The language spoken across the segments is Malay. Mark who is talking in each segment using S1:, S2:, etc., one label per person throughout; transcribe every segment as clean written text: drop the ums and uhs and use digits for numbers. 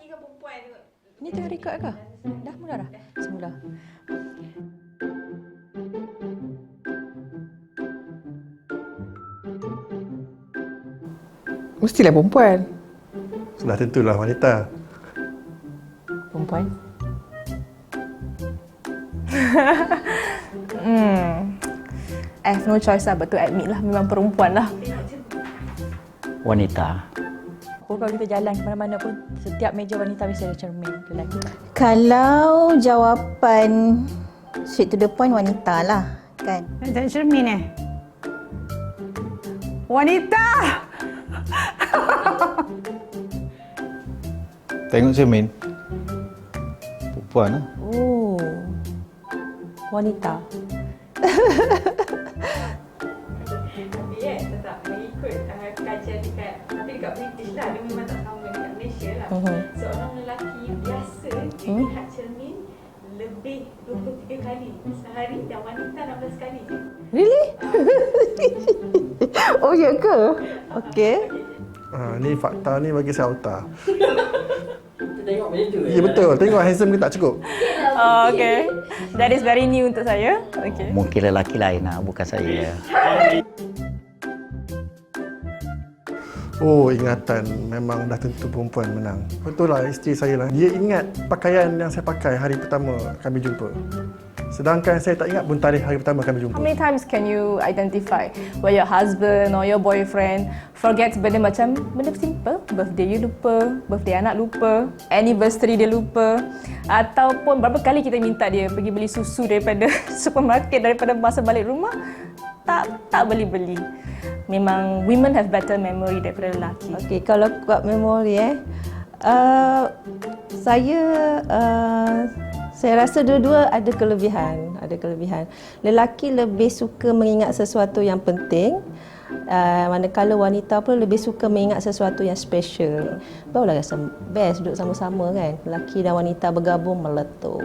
S1: lelaki ke perempuan tu?
S2: Ni tengah record ke? Dah mula dah? Semula.
S3: Mestilah perempuan.
S4: Sudah tentulah wanita.
S2: Perempuan? I have no choice lah, but to admit lah, memang perempuan lah.
S5: Wanita.
S2: Kalau kita jalan ke mana-mana pun, setiap meja wanita mesti ada cermin lelaki.
S6: Kalau jawapan straight to the point, wanita lah, kan?
S7: Tengok cermin wanita!
S8: Tengok cermin. Perempuan lah.
S2: Oh, wanita.
S1: Tapi tetap mengikut kajian dekat, tapi dekat British lah, dia memang tak sama dekat Malaysia lah. Seorang lelaki biasa dilihat cermin lebih 23 kali sehari dan wanita 16 kali je.
S2: Really?
S6: Oh, ya ke? Okey.
S4: Ni fakta ni bagi saya auta.
S5: Kita tengok macam tu.
S4: Ya betul, tengok handsome ke tak cukup.
S2: Oh, okay. That is very new untuk saya. Okay.
S5: Mungkin lelaki lain lah, bukan saya.
S4: Oh, ingatan memang dah tentu perempuan menang. Betul lah, isteri saya lah. Dia ingat pakaian yang saya pakai hari pertama kami jumpa. Sedangkan saya tak ingat pun tarikh hari pertama kami jumpa.
S2: How many times can you identify where your husband or your boyfriend forgets benda macam benda simple, birthday you lupa, birthday anak lupa, anniversary dia lupa, ataupun berapa kali kita minta dia pergi beli susu daripada supermarket daripada masa balik rumah, tak beli-beli. Memang women have better memory daripada lelaki.
S6: Okey, kalau kuat memori saya rasa dua-dua ada kelebihan. Lelaki lebih suka mengingat sesuatu yang penting, manakala wanita pun lebih suka mengingat sesuatu yang special. Barulah rasa best duduk sama-sama kan. Lelaki dan wanita bergabung meletup.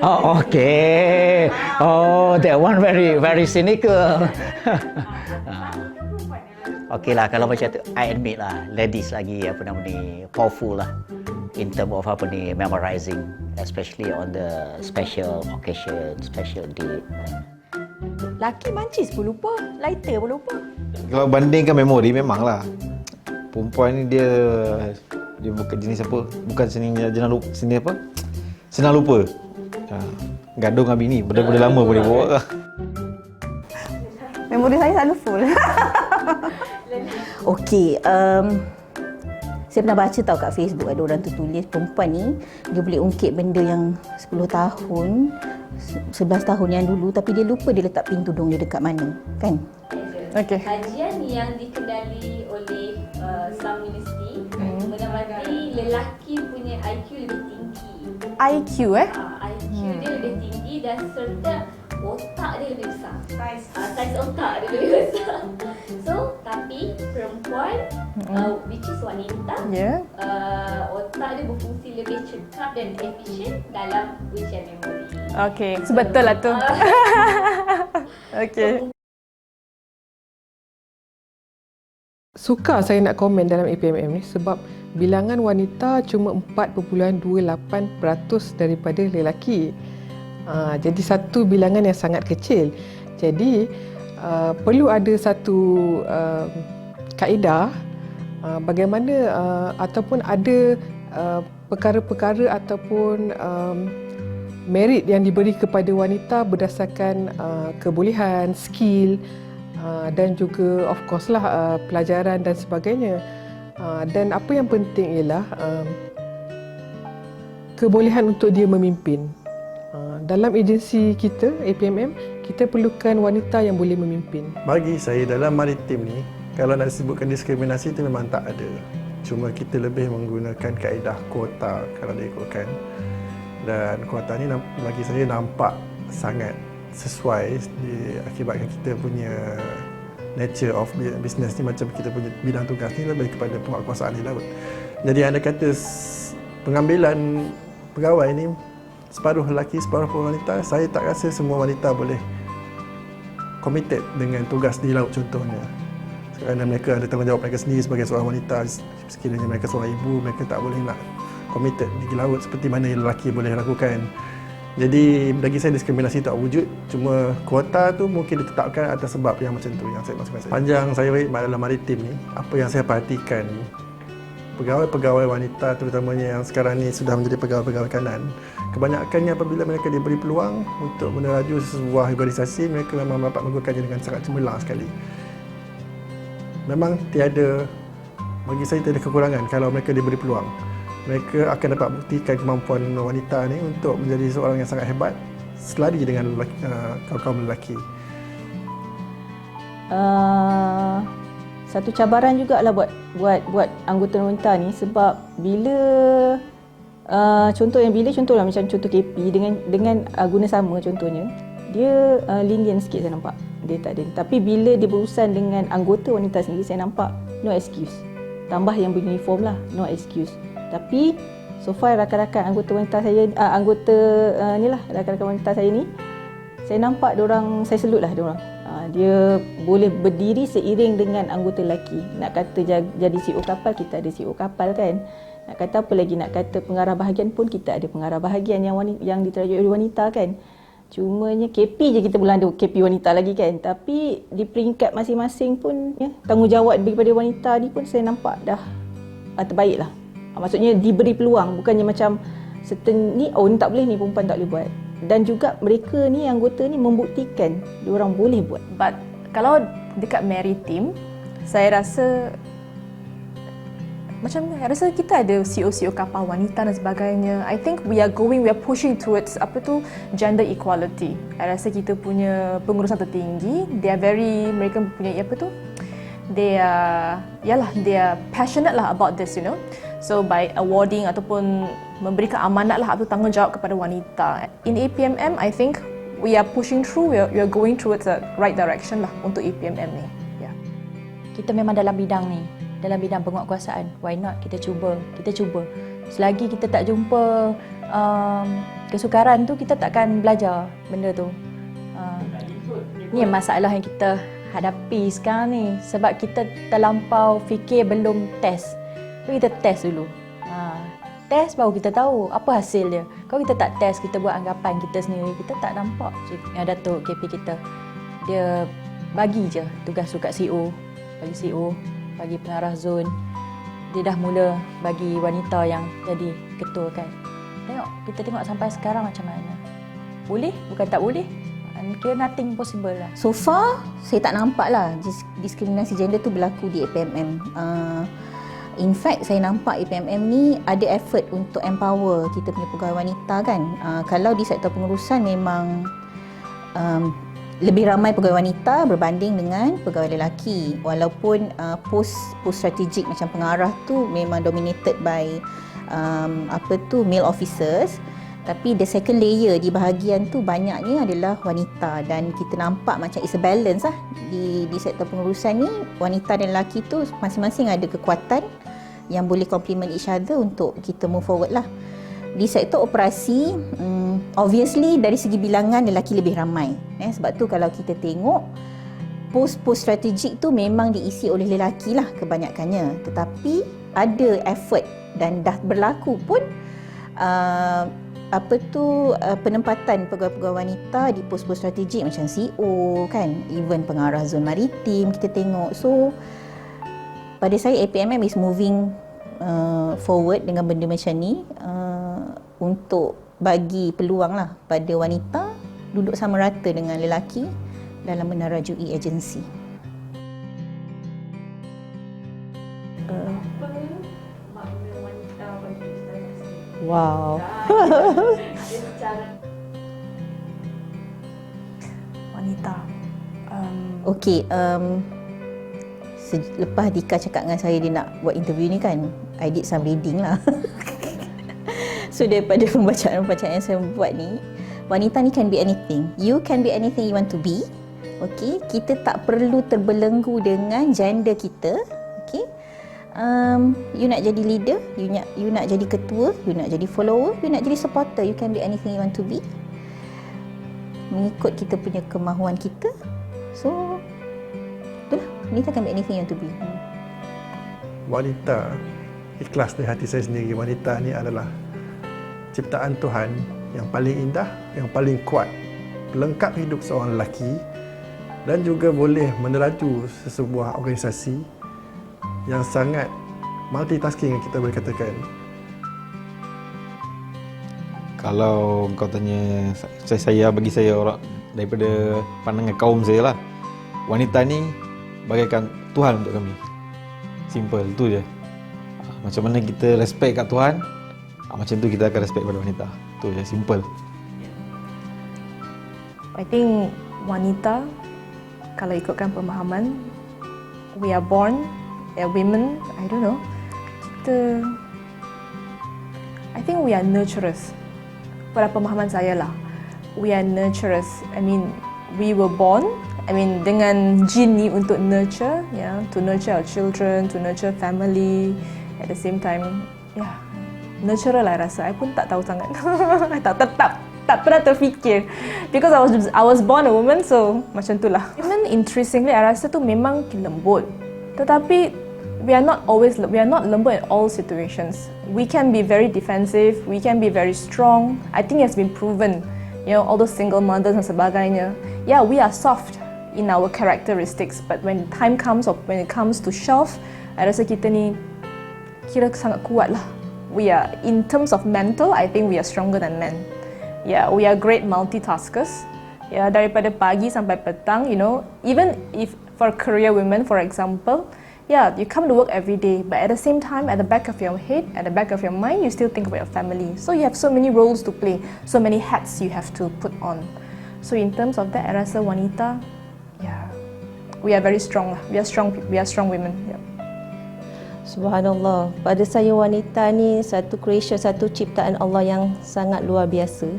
S5: Oh, okay. Oh, that one very cynical. Okey lah, kalau macam tu, I admit lah, ladies lagi powerful lah in term of memorizing, especially on the special occasion, special date.
S2: Laki mancis pun lupa, lighter pun lupa.
S8: Kalau bandingkan memori, memanglah. Perempuan ni dia bukan jenis apa? Bukan senang lupa. Gaduh dengan bini, benda-benda lama boleh bawa lah.
S2: Memori saya selalu full.
S6: Okey, saya pernah baca tahu kat Facebook ada orang tu tulis perempuan ni dia boleh ungkit benda yang 10 tahun, 11 tahun yang dulu, tapi dia lupa dia letak pin tudung dia dekat mana, kan?
S2: Okey.
S1: Kajian yang dikendali oleh some university mendapati lelaki punya IQ lebih tinggi.
S2: IQ
S1: IQ dia lebih tinggi dan serta otak dia lebih besar. Saiz otak dia lebih besar. So, tapi perempuan which is wanita, otak dia berfungsi lebih cekap dan efisien dalam ujian memori.
S2: Okey, betul lah tu. Okey.
S3: Suka saya nak komen dalam APMM ni sebab bilangan wanita cuma 4.28% daripada lelaki. Jadi satu bilangan yang sangat kecil. Jadi perlu ada satu kaedah bagaimana ataupun ada perkara-perkara ataupun merit yang diberi kepada wanita berdasarkan kebolehan, skill dan juga of course lah pelajaran dan sebagainya. Dan apa yang penting ialah kebolehan untuk dia memimpin. Dalam agensi kita, APMM, kita perlukan wanita yang boleh memimpin.
S4: Bagi saya dalam maritim ni, kalau nak disebutkan diskriminasi itu memang tak ada. Cuma kita lebih menggunakan kaedah kuota kalau diikutkan. Dan kuota ni bagi saya nampak sangat sesuai akibatkan kita punya nature of business ni, macam kita punya bidang tugas ni lebih kepada penguatkuasaan di laut. Jadi anda kata pengambilan pegawai ni separuh lelaki, separuh wanita, saya tak rasa semua wanita boleh committed dengan tugas di laut contohnya. Kerana mereka ada tanggungjawab mereka sendiri sebagai seorang wanita. Sekiranya mereka seorang ibu, mereka tak boleh nak committed pergi laut seperti mana lelaki boleh lakukan. Jadi bagi saya diskriminasi tak wujud, cuma kuota tu mungkin ditetapkan atas sebab yang macam tu yang saya maksudkan. Panjang saya dalam maritim ni, apa yang saya perhatikan pegawai-pegawai wanita terutamanya yang sekarang ni sudah menjadi pegawai-pegawai kanan, kebanyakannya apabila mereka diberi peluang untuk meneraju sebuah organisasi, mereka memang dapat melakukannya dengan sangat cemerlang sekali. Memang bagi saya tiada kekurangan kalau mereka diberi peluang. Mereka akan dapat buktikan kemampuan wanita ni untuk menjadi seorang yang sangat hebat selari dengan kaum-kaum lelaki.
S7: Satu cabaran jugalah buat anggota wanita ni, sebab bila contohlah macam contoh KP dengan guna sama contohnya, dia lenient sikit saya nampak. Dia tak ada. Tapi bila dia berurusan dengan anggota wanita sendiri, saya nampak no excuse. Tambah yang beruniform lah, no excuse. Tapi so far rakan-rakan anggota wanita saya, rakan-rakan wanita saya ni, saya nampak diorang, saya salute lah diorang. Dia boleh berdiri seiring dengan anggota lelaki. Nak kata jadi CEO kapal, kita ada CEO kapal kan. Nak kata apa lagi, nak kata pengarah bahagian pun kita ada pengarah bahagian yang diterajui oleh wanita kan. Cumanya KP je kita belum ada KP wanita lagi kan. Tapi di peringkat masing-masing pun tanggungjawab daripada wanita ni pun saya nampak dah terbaik lah. Maksudnya diberi peluang, bukannya macam certain ni, ni tak boleh, ni perempuan tak boleh buat. Dan juga mereka ni, anggota ni membuktikan diorang boleh buat.
S2: But kalau dekat maritim, saya rasa kita ada CEO kapal wanita dan sebagainya. I think we are pushing towards gender equality. I rasa kita punya pengurusan tertinggi, mereka punya they are passionate lah about this, So by awarding ataupun memberikan amanat lah atau tanggungjawab kepada wanita. In APMM, I think we are pushing through, we are going towards the right direction lah untuk APMM ni. Yeah.
S7: Kita memang dalam bidang ni, dalam bidang penguatkuasaan. Why not? Kita cuba. Selagi kita tak jumpa kesukaran tu, kita takkan belajar benda tu. Ni masalah yang kita hadapi sekarang ni. Sebab kita terlampau fikir belum test. Kita test dulu. Test baru kita tahu apa hasil dia. Kalau kita tak test, kita buat anggapan kita sendiri, kita tak nampak. Datuk KP kita, dia bagi je tugas dekat CEO, bagi pengarah zon. Dia dah mula bagi wanita yang jadi ketua kan. Kita tengok sampai sekarang macam mana. Boleh? Bukan tak boleh. Kira nothing possible lah.
S9: So far, saya tak nampak lah diskriminasi gender tu berlaku di APMM. In fact, saya nampak APMM ni ada effort untuk empower kita punya pegawai wanita kan. Kalau di sektor pengurusan memang lebih ramai pegawai wanita berbanding dengan pegawai lelaki. Walaupun post strategik macam pengarah tu memang dominated by male officers. Tapi the second layer di bahagian tu banyaknya adalah wanita, dan kita nampak macam it's a balance lah. Di sektor pengurusan ni, wanita dan lelaki tu masing-masing ada kekuatan yang boleh complement each other untuk kita move forward lah. Di sektor operasi, obviously dari segi bilangan lelaki lebih ramai. Sebab tu kalau kita tengok post strategik tu memang diisi oleh lelaki lah kebanyakannya. Tetapi ada effort dan dah berlaku pun penempatan pegawai-pegawai wanita di pos strategik macam CEO kan, even pengarah zon maritim kita tengok. So pada saya APMM is moving forward dengan benda macam ni untuk bagi peluang lah pada wanita duduk sama rata dengan lelaki dalam menerajui agensi.
S7: Wow.
S2: Wanita.
S9: Okey, lepas Dika cakap dengan saya dia nak buat interview ni kan, I did some reading lah. So daripada pembacaan yang saya buat ni, wanita ni can be anything. You can be anything you want to be. Okey, kita tak perlu terbelenggu dengan gender kita. Okey. You nak jadi leader, you nak jadi ketua, you nak jadi follower, you nak jadi supporter, you can be anything you want to be. Mengikut kita punya kemahuan kita. So, itulah, wanita can be anything you want to be.
S4: Wanita ikhlas dari hati saya sendiri, wanita ni adalah ciptaan Tuhan yang paling indah, yang paling kuat, pelengkap hidup seorang lelaki dan juga boleh meneraju sebuah organisasi yang sangat multitasking yang kita boleh katakan.
S8: Kalau kau tanya saya, bagi saya orang daripada pandangan kaum saya lah, wanita ni bagaikan Tuhan untuk kami. Simple, tu je. Macam mana kita respect kat Tuhan, macam tu kita akan respect pada wanita. Tu je, simple.
S2: I think wanita, kalau ikutkan pemahaman, we are born, women, I don't know, I think we are nurturers. Pada pemahaman saya lah, we are nurturers. I mean, we were born, dengan gene ni untuk nurture, to nurture our children, to nurture family. At the same time, nurturer lah rasa. I pun tak tahu sangat. tak pernah terfikir. Because I was born a woman, so macam tu lah. Women, interestingly, I rasa tu memang lembut. Tetapi we are not lembut in all situations. We can be very defensive, we can be very strong. I think it has been proven, all those single mothers dan sebagainya. Yeah, we are soft in our characteristics, but when time comes or when it comes to shove, I rasa kita ni kira sangat kuat lah. We are, in terms of mental, I think we are stronger than men. Yeah, we are great multitaskers. Yeah, daripada pagi sampai petang, even if for career women, for example, you come to work every day, but at the same time, at the back of your head, at the back of your mind, you still think about your family. So you have so many roles to play, so many hats you have to put on. So in terms of that, I rasa wanita, we are very strong lah. We are strong women. Yeah.
S6: Subhanallah, pada saya wanita ni satu creation, satu ciptaan Allah yang sangat luar biasa.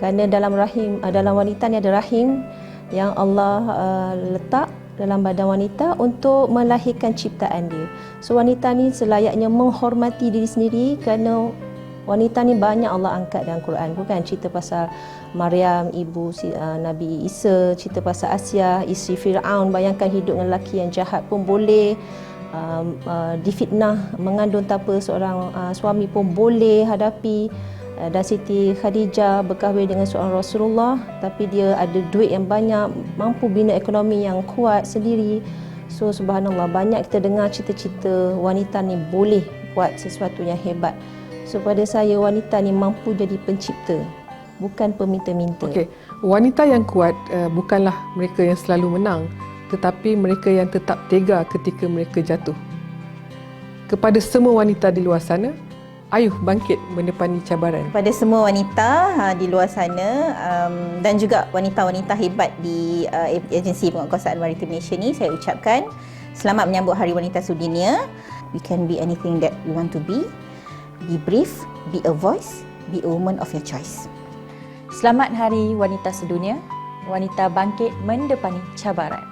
S6: Kerana dalam wanita ni ada rahim yang Allah letak dalam badan wanita untuk melahirkan ciptaan dia. So wanita ni selayaknya menghormati diri sendiri kerana wanita ni banyak Allah angkat dalam Quran. Bukan cerita pasal Maryam, ibu Nabi Isa, cerita pasal Asia, isteri Fir'aun. Bayangkan hidup dengan lelaki yang jahat pun boleh, difitnah, mengandung tanpa seorang suami pun boleh hadapi. Dan Siti Khadijah berkahwin dengan seorang Rasulullah, tapi dia ada duit yang banyak, mampu bina ekonomi yang kuat sendiri. So subhanallah, banyak kita dengar cerita-cerita wanita ni boleh buat sesuatu yang hebat. So pada saya, wanita ni mampu jadi pencipta, bukan peminta-minta.
S3: Okey, wanita yang kuat bukanlah mereka yang selalu menang, tetapi mereka yang tetap tega ketika mereka jatuh. Kepada semua wanita di luar sana, ayuh bangkit menepani cabaran.
S9: Kepada semua wanita di luar sana dan juga wanita-wanita hebat di agensi penguatkuasaan maritim Malaysia ni, saya ucapkan selamat menyambut Hari Wanita Sedunia. We can be anything that we want to be. Be brave, be a voice, be a woman of your choice.
S10: Selamat Hari Wanita Sedunia. Wanita bangkit mendepani cabaran.